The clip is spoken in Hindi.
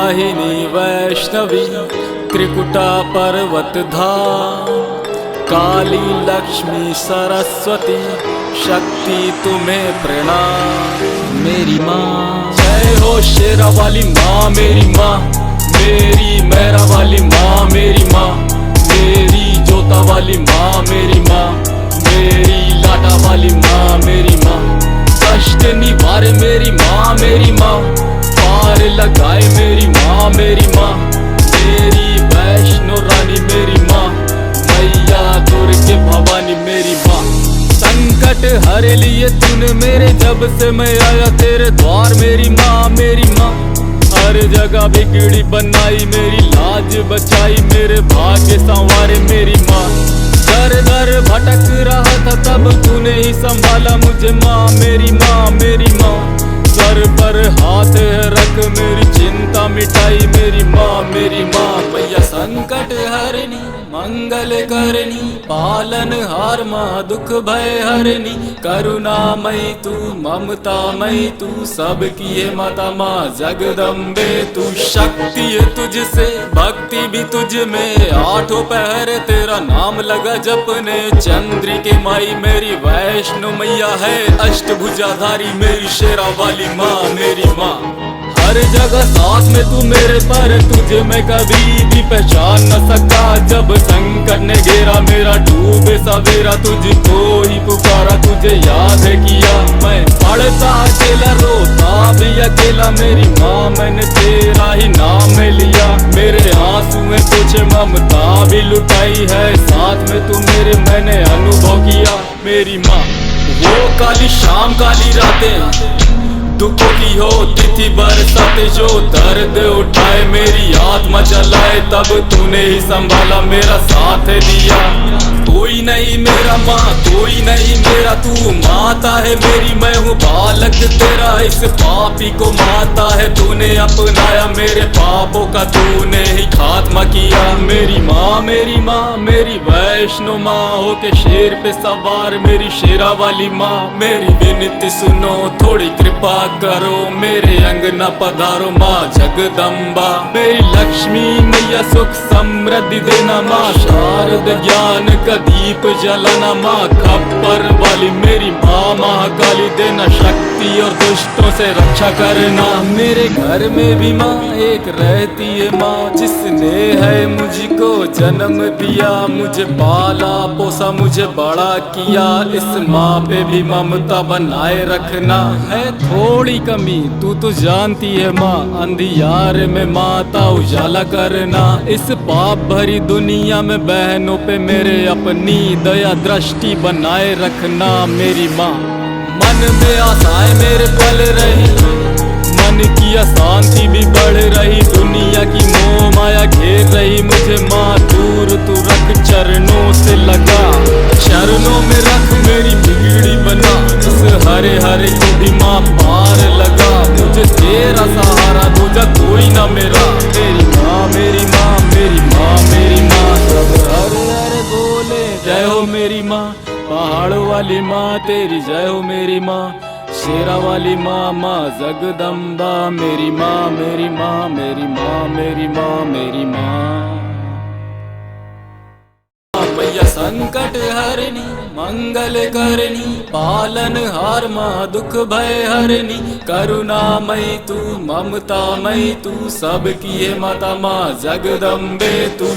वाहिनी वैष्णवी त्रिकुटा पर्वत धाम, काली लक्ष्मी सरस्वती शक्ति तुम्हें प्रणाम। मेरी माँ जय हो शेरा वाली माँ, मेरी माँ मेरी मेरा वाली माँ, मेरी माँ मेरी जोता वाली माँ, मेरी माँ मेरी लाटा वाली माँ, मेरी माँ कष्ट निवारे मेरी माँ, मेरी माँ पार लगाए मेरी माँ, मेरी माँ मेरी वैष्णो रानी, मेरी माँ मैया दुर्गे भवानी, मेरी माँ संकट हर लिए तूने मेरे, जब से मैं आया तेरे द्वार, मेरी माँ मेरी माँ हर जगह बिगड़ी बनाई, मेरी लाज बचाई, मेरे भाग्य संवारे मेरी माँ। दर दर भटक रहा था तब तूने ही संभाला मुझे माँ, मेरी माँ मेरी माँ सर पर हाथ रख मेरी चिंता मिटाई, मेरी माँ मैया संकट हरनी मंगल करनी, पालन हार माँ दुख भय हरनी, करुणामयी तू ममतामयी तू सबकी है माता माँ जगदम्बे, तू शक्ति है तुझसे भक्ति भी तुझ में, आठों पहर तेरा नाम लगा जपने, चंद्र के माई मेरी वैष्णो मैया है, अष्टभुजाधारी मेरी शेरा वाली माँ, मेरी माँ हर जगह साथ में तू मेरे पर, तुझे मैं कभी भी पहचान न सका, जब संकट ने घेरा मेरा डूबे सवेरा, तुझको ही पुकारा तुझे याद है किया, मैं पढ़ता अकेला रोता भी अकेला, मेरी माँ मैंने तेरा ही नाम लिया, मेरे आंसू में कुछ ममता भी लुटाई है, साथ में तू मेरे मैंने अनुभव किया, मेरी माँ वो काली शाम काली रातें दुखों की हो तिथि बरसाते, जो दर्द उठाए मेरी आत्मा जलाए, तब तूने ही संभाला मेरा साथ दिया, कोई नहीं मेरा माँ कोई नहीं मेरा, तू माता है मेरी मैं हूँ बालक तेरा, इस पापी को माता है तूने अपनाया, मेरे पापों का तूने ही खात्मा किया, मेरी माँ मेरी वैष्णो माँ होके शेर पे सवार, मेरी शेरा वाली माँ मेरी विनती सुनो थोड़ी कृपा करो, मेरे अंगना पधारो माँ जगदम्बा, मेरी लक्ष्मी मैया सुख समृद्धि देना माँ, शारद ज्ञान का दीप जलाना माँ, खप्पर वाली मेरी माँ महाकाली देना शक्ति और दुष्टों से रक्षा करना, मेरे घर में भी माँ एक रहती है माँ, जिसने है मुझको जन्म दिया, मुझे पाला पोसा मुझे बड़ा किया, इस माँ पे भी ममता बनाए रखना, है थोड़ी कमी तू तो जानती है माँ, अंधियार में माता उजाला करना, इस पाप भरी दुनिया में बहनों पे मेरे अपनी दया दृष्टि बनाए रखना, मेरी माँ मन में आशाएं मेरे पल रही, मन की अशांति भी बढ़ रही, दुनिया की मोह माया घेर रही मुझे माँ, दूर तू रख चरणों से लगा, चरणों में रख मेरी बिगड़ी बना, इस हरे हरे को भी माँ पार लगा, मुझे तेरा सहारा दूजा कोई ना मेरा, मेरी माँ मेरी माँ मेरी माँ मेरी माँ सब हरे हरे बोले जय हो मेरी माँ, पहाड़ों वाली माँ तेरी जय हो मेरी माँ, शेरा वाली माँ माँ जगदम्बा, मेरी माँ मेरी माँ मेरी माँ मेरी माँ मेरी माँ मैया संकट हरनी मंगल करनी, पालन हार माँ दुख भय हरनी, करुणामयी तू ममतामयी तू सबकी है माता माँ जगदम्बे, तू